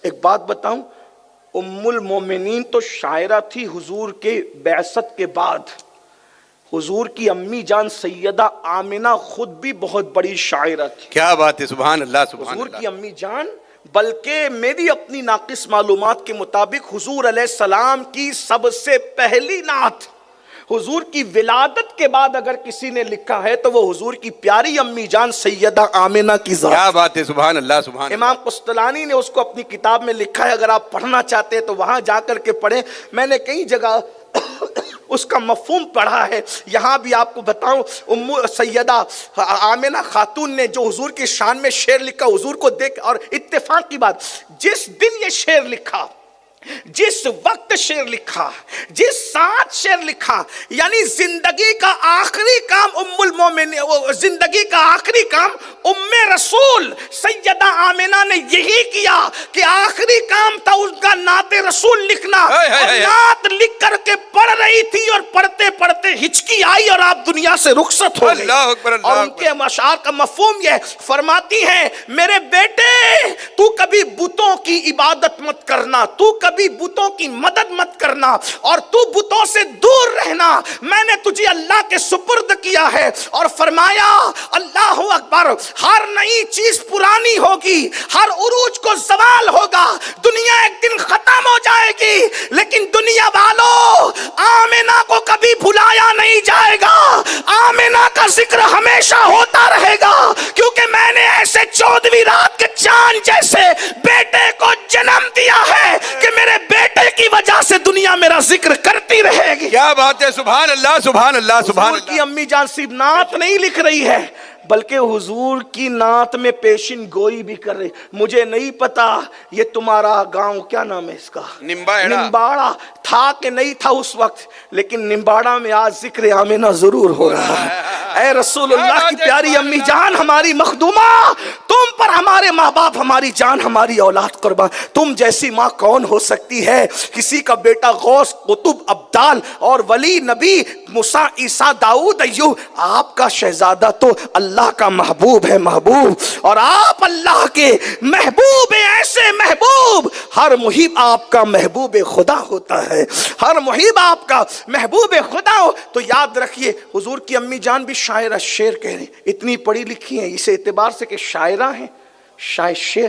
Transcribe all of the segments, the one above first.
ایک بات بتاؤں، ام المومنین تو شاعرہ تھی حضور کے بعثت کے بعد. حضور کی امی جان سیدہ آمنہ خود بھی بہت بڑی شاعرہ تھی. کیا بات ہے، سبحان اللہ سبحان حضور اللہ. کی امی جان، بلکہ میری اپنی ناقص معلومات کے مطابق حضور علیہ السلام کی سب سے پہلی نعت حضور کی ولادت کے بعد اگر کسی نے لکھا ہے تو وہ حضور کی پیاری امی جان سیدہ آمنہ کی ذات. کیا بات ہے، سبحان اللہ سبحان اللہ. امام قسطلانی نے اس کو اپنی کتاب میں لکھا ہے، اگر آپ پڑھنا چاہتے ہیں تو وہاں جا کر کے پڑھیں. میں نے کئی جگہ اس کا مفہوم پڑھا ہے. یہاں بھی آپ کو بتاؤں، سیدہ آمنہ خاتون نے جو حضور کی شان میں شعر لکھا، حضور کو دیکھ، اور اتفاق کی بات، جس دن یہ شعر لکھا، جس وقت شعر لکھا، جس ساتھ شعر لکھا، یعنی زندگی کا آخری کام ام المومنین، زندگی کا آخری کام ام رسول سیدہ آمنہ نے یہی کیا کہ آخری کام تھا اس کا نعت رسول لکھنا. اور نعت لکھ کر کے پڑھ رہی تھی اور پڑھتے پڑھتے ہچکی آئی اور آپ دنیا سے رخصت ہو گئی. اور ان کے اشعار کا مفہوم یہ فرماتی ہیں، میرے بیٹے تو کبھی بتوں کی عبادت مت کرنا، تو کبھی بتوں کی مدد مت کرنا، اور تو بتوں سے دور رہنا. میں نے تجھے اللہ کے سپرد کیا ہے. اور فرمایا اللہ اکبر، ہر نئی چیز پرانی ہوگی، ہر عروج کو زوال ہوگا، دنیا ایک دن ختم ہو جائے گی، لیکن دنیا والوں آمنہ کو کبھی بھلایا نہیں جائے گا. آمنہ کا ذکر ہمیشہ ہوتا رہے گا، کیونکہ میں نے ایسے 14ویں رات کے چاند جیسے بیٹے کو جنم دیا ہے کہ میرے بیٹے کی وجہ سے دنیا میرا ذکر کرتی رہے گی. کیا بات ہے، سبحان اللہ سبحان اللہ سبحان حضور اللہ. کی امی جان صرف نعت نہیں لکھ رہی ہے، بلکہ حضور کی نعت میں پیشن گوئی بھی کر رہی. مجھے نہیں پتا یہ تمہارا گاؤں کیا نام ہے اس کا، نمباڑا تھا کہ نہیں تھا اس وقت، لیکن نمباڑا میں آج ذکر آمنہ ضرور ہو رہا ہے. اے رسول اللہ کی پیاری امی جان، ہماری مخدومہ، تم پر ہمارے ماں باپ، ہماری جان، ہماری اولاد قربان. تم جیسی ماں کون ہو سکتی ہے؟ کسی کا بیٹا غوث، قطب، ابدال اور ولی، نبی، موسیٰ، عیسیٰ، داؤد، ایوب، آپ کا شہزادہ تو اللہ کا محبوب ہے، محبوب. اور آپ اللہ کے محبوب ہیں، ایسے محبوب. ہر محب آپ کا محبوب خدا ہوتا ہے، ہر محب آپ کا محبوب خدا ہو. تو یاد رکھیے، حضور کی امی جان بھی شاعرہ، شعر کہہ رہے ہیں، اتنی پڑھی لکھی ہیں اس اعتبار سے کہ شاعرہ ہیں. شعر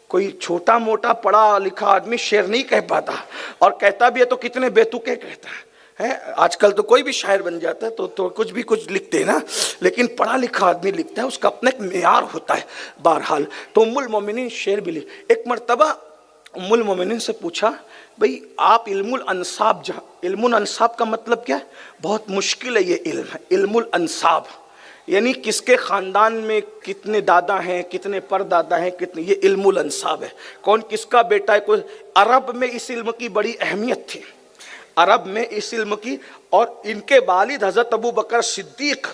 کوئی چھوٹا موٹا پڑھا لکھا آدمی شعر نہیں کہہ پاتا، اور کہتا بھی ہے تو کتنے بیتوکے کہتا ہے. آج کل تو کوئی بھی شاعر بن جاتا ہے تو کچھ لکھتے ہیں نا، لیکن پڑھا لکھا آدمی لکھتا ہے، اس کا اپنا ایک معیار ہوتا ہے. بہرحال تو ام المومنین شعر بھی لکھ. ایک مرتبہ ام المومنین سے پوچھا، بھئی آپ علم الانساب کا مطلب کیا ہے؟ بہت مشکل ہے یہ علم ہے، علم الانساب، یعنی کس کے خاندان میں کتنے دادا ہیں، کتنے پردادا ہیں، کتنے، یہ علم الانساب ہے. کون کس کا بیٹا ہے. کوئی عرب میں اس علم کی بڑی اہمیت تھی، عرب میں اس علم کی، اور ان کے والد حضرت ابو بکر صدیق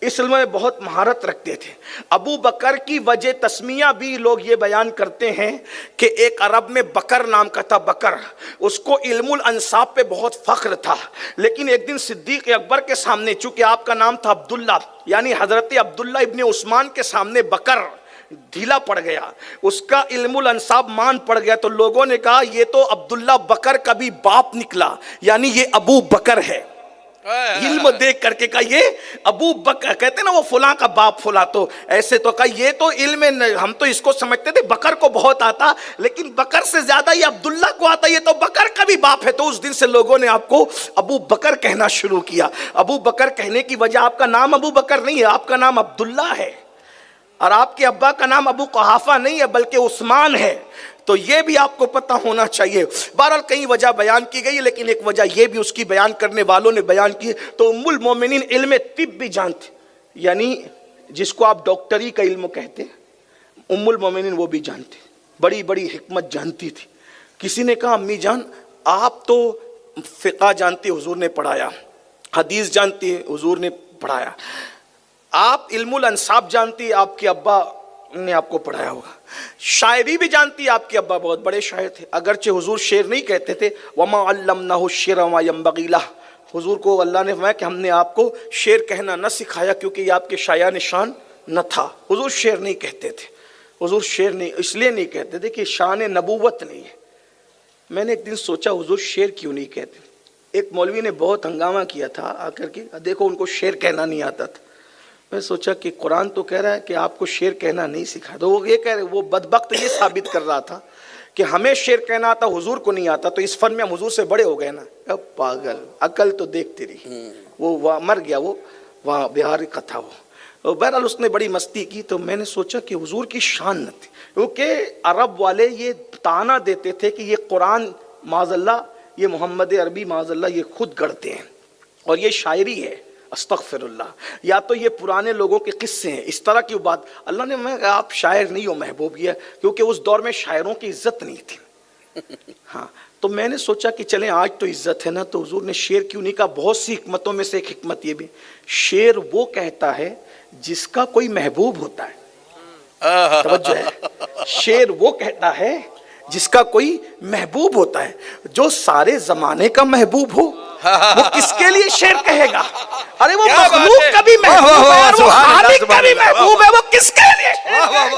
اس علم میں بہت مہارت رکھتے تھے. ابو بکر کی وجہ تسمیہ بھی لوگ یہ بیان کرتے ہیں کہ ایک عرب میں بکر نام کا تھا، بکر، اس کو علم الانساب پہ بہت فخر تھا. لیکن ایک دن صدیق اکبر کے سامنے، چونکہ آپ کا نام تھا عبداللہ، یعنی حضرت عبداللہ ابن عثمان کے سامنے بکر ڈھیلا پڑ گیا، اس کا علم الانساب مان پڑ گیا. تو لوگوں نے کہا یہ تو عبداللہ بکر کا بھی باپ نکلا، یعنی یہ ابو بکر ہے. علم دیکھ کر کے کہا یہ ابو بکر، کہتے ہیں نا وہ فلاں کا باپ فلاں، تو ایسے تو کہا یہ تو علم، ہم تو اس کو سمجھتے تھے بکر کو بہت آتا، لیکن بکر سے زیادہ یہ عبداللہ کو آتا، یہ تو بکر کا بھی باپ ہے. تو اس دن سے لوگوں نے آپ کو ابو بکر کہنا شروع کیا. ابو بکر کہنے کی وجہ آپ کا نام ابو بکر نہیں ہے، آپ کا نام عبداللہ ہے، اور آپ کے ابا کا نام ابو قحافہ نہیں ہے بلکہ عثمان ہے. تو یہ بھی آپ کو پتہ ہونا چاہیے. بہرحال کئی وجہ بیان کی گئی، لیکن ایک وجہ یہ بھی اس کی بیان کرنے والوں نے بیان کی. تو ام المومنین علم طب بھی جانتی، یعنی جس کو آپ ڈاکٹری کا علم کہتے ہیں، ام المومنین وہ بھی جانتی، بڑی بڑی حکمت جانتی تھی. کسی نے کہا امی جان آپ تو فقہ جانتی، حضور نے پڑھایا، حدیث جانتی ہے، حضور نے پڑھایا، آپ علم الانساب جانتی، آپ کے ابا نے آپ کو پڑھایا ہوگا، شاعری بھی جانتی، آپ کے ابا بہت بڑے شاعر تھے، اگرچہ حضور شعر نہیں کہتے تھے. وما علمناہ الشعر وما ينبغي له، حضور کو اللہ نے فرمایا کہ ہم نے آپ کو شعر کہنا نہ سکھایا کیونکہ یہ آپ کے شایان شان نہ تھا. حضور شعر نہیں کہتے تھے. حضور شیر نہیں اس لیے نہیں کہتے تھے کہ شان نبوت نہیں ہے. میں نے ایک دن سوچا حضور شیر کیوں نہیں کہتے. ایک مولوی نے بہت ہنگامہ کیا تھا آ کر کے, دیکھو ان کو شیر کہنا نہیں آتا تھا. میں سوچا کہ قرآن تو کہہ رہا ہے کہ آپ کو شیر کہنا نہیں سکھا. تو وہ یہ کہہ رہے, وہ بدبخت یہ ثابت کر رہا تھا کہ ہمیں شیر کہنا آتا حضور کو نہیں آتا, تو اس فن میں ہم حضور سے بڑے ہو گئے نا. اب پاگل, عقل تو دیکھتی رہی. وہ مر گیا, وہ وہاں بہار کا تھا وہ. بہرحال اس نے بڑی مستی کی. تو میں نے سوچا کہ حضور کی شان نہ تھی, کیونکہ عرب والے یہ تانا دیتے تھے کہ یہ قرآن معاذ اللہ, یہ محمد عربی معاذ اللہ یہ خود گڑھتے ہیں اور یہ شاعری ہے, استغفر اللہ, یا تو یہ پرانے لوگوں کے قصے ہیں, اس طرح کی بات. اللہ نے میں کہا آپ شاعر نہیں ہو محبوب, یہ کیونکہ اس دور میں شاعروں کی عزت نہیں تھی. ہاں, تو میں نے سوچا کہ چلیں آج تو عزت ہے نا, تو حضور نے شیر کیوں نہیں کہا. بہت سی حکمتوں میں سے ایک حکمت یہ بھی, شیر وہ کہتا ہے جس کا کوئی محبوب ہوتا ہے. توجہ ہے, شیر وہ کہتا ہے جس کا کوئی محبوب ہوتا ہے. جو سارے زمانے کا محبوب ہو وہ کس کے لیے شیر کہے گا؟ ارے وہ مخلوق کا بھی محبوب ہے اور وہ خالق کا بھی محبوب ہے, وہ کس کے لیے شیر کہے گا؟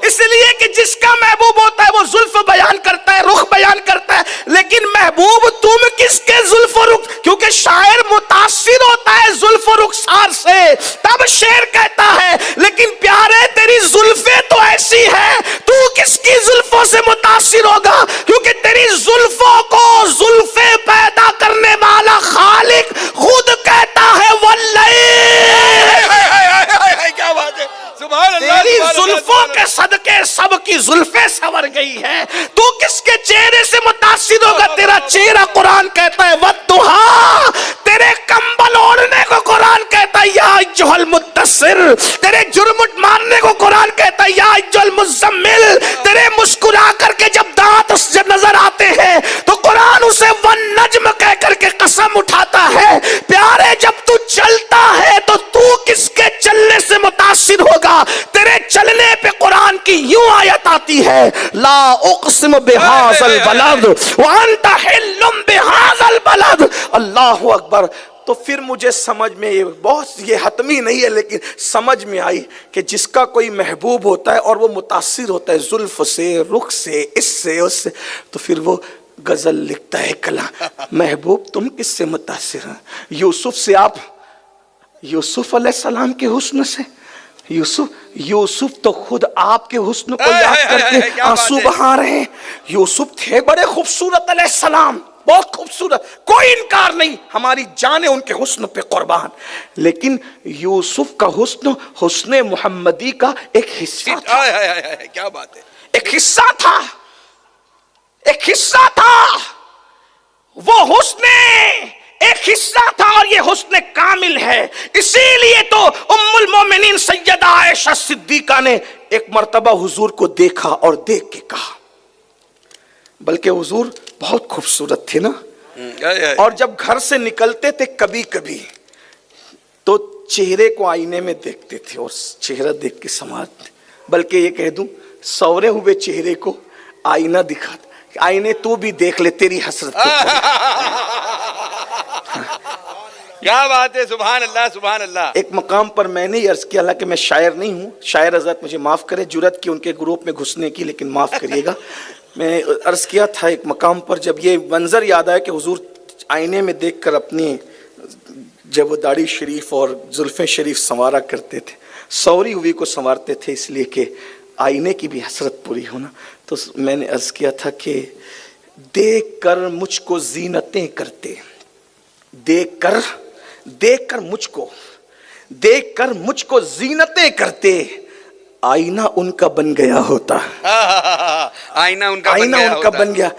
اس لیے کہ جس کا محبوب ہوتا ہے وہ زلف بیان کرتا ہے, رخ بیان کرتا ہے, لیکن محبوب تم کس کے زلف و رخ, کیونکہ شاعر متاثر ہوتا ہے زلف و رخسار سے تب شیر کہتا ہے. لیکن پیارے تیری زلفیں تو ایسی ہیں, تو کس کی زلفوں سے متاثر ہوگا؟ کیونکہ تیری زلفوں کو زلفیں پیدا کرنے والا خالق خود کہتا ہے واللیل. کیا بات ہے, سبحان اللہ. تیری زلفوں کے صدقے سب کی زلفیں سنور گئی ہیں, تو کس کے چہرے سے متاثر ہوگا؟ تیرا چہرہ قرآن کہتا ہے والضحیٰ, تیرے کمبل اوڑھنے کو قرآن کہتا ہے یا ایھا المدثر, تیرے جرمٹ مارنے کو قرآن کہتا ہے یا ایھا المزمل, تیرے مسکرا کر کے جب دانت نظر آتے ہیں تو قرآن اسے والنجم کہہ کر کے قسم اٹھاتا ہے. پیارے جب تو چلتا ہے تو تو کس کے چلنے سے متاثر ہوگا؟ تیرے چلنے پہ قرآن کی یوں آیت آتی ہے, لا اقسم بہذا البلد وانت حل بہذا البلد. اللہ اکبر. تو پھر مجھے سمجھ میں یہ حتمی نہیں ہے لیکن سمجھ میں آئی کہ جس کا کوئی محبوب ہوتا ہے اور وہ متاثر ہوتا ہے زلف سے, رخ سے, اس سے, اس سے, تو پھر وہ غزل لکھتا ہے کلام. محبوب تم کس سے متاثر ہیں؟ یوسف سے, آپ یوسف علیہ السلام کے حسن سے. یوسف تو خود آپ کے حسن کو یاد کر کے آنسو بہا رہے ہیں. یوسف تھے بڑے خوبصورت علیہ السلام, بہت خوبصورت, کوئی انکار نہیں, ہماری جانیں ان کے حسن پہ قربان. لیکن یوسف کا حسن حسن محمدی کا ایک حصہ تھا. کیا بات ہے, ایک حصہ تھا, ایک حصہ تھا. وہ حسن ایک حصہ تھا اور یہ حسن کامل ہے. اسی لیے تو ام المومنین سیدہ عائشہ صدیقہ نے ایک مرتبہ حضور کو دیکھا اور دیکھ کے کہا, بلکہ حضور بہت خوبصورت تھے نا, اور جب گھر سے نکلتے تھے کبھی کبھی تو چہرے کو آئینے میں دیکھتے تھے اور چہرہ دیکھ کے سماتے, بلکہ یہ کہہ دوں سورے ہوئے چہرے کو آئینہ دکھاتا, آئینے تو بھی دیکھ لے تیری حسرت کو. کیا بات ہے, سبحان اللہ سبحان اللہ. ایک مقام پر میں نے عرض کیا, حالانکہ میں شاعر نہیں ہوں, شاعر حضرت مجھے معاف کرے, جرت کی ان کے گروپ میں گھسنے کی, لیکن معاف کریے گا. میں عرض کیا تھا ایک مقام پر جب یہ منظر یاد آیا کہ حضور آئینے میں دیکھ کر اپنی جب وہ داڑھی شریف اور زلفیں شریف سنوارا کرتے تھے, سوری ہوئی کو سنوارتے تھے اس لیے کہ آئینے کی بھی حسرت پوری ہونا. تو میں نے عرض کیا تھا کہ دیکھ کر مجھ کو زینتیں کرتے, دیکھ کر مجھ کو زینتیں کرتے, آئینہ ان کا بن گیا ہوتا. آئینہ ان کا بن گیا.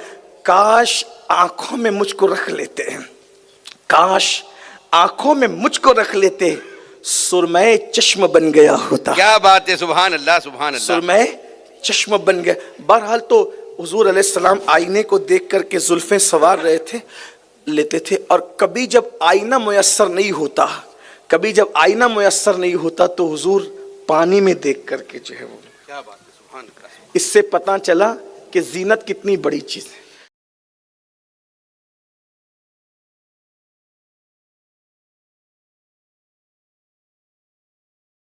کاش آنکھوں میں مجھ کو رکھ لیتے, کاش آنکھوں میں مجھ کو رکھ لیتے, سرمے چشم بن گیا ہوتا. کیا بات ہے, سبحان اللہ سبحان اللہ. سرمے چشم بن گیا. بہرحال تو حضور علیہ السلام آئینے کو دیکھ کر کے زلفیں سنوار رہے تھے, لیتے تھے, اور کبھی جب آئینہ میسر نہیں ہوتا تو حضور پانی میں دیکھ کر کے جو ہے وہ. کیا بات ہے, سبحان اللہ. اس سے پتہ چلا کہ زینت کتنی بڑی چیز ہے.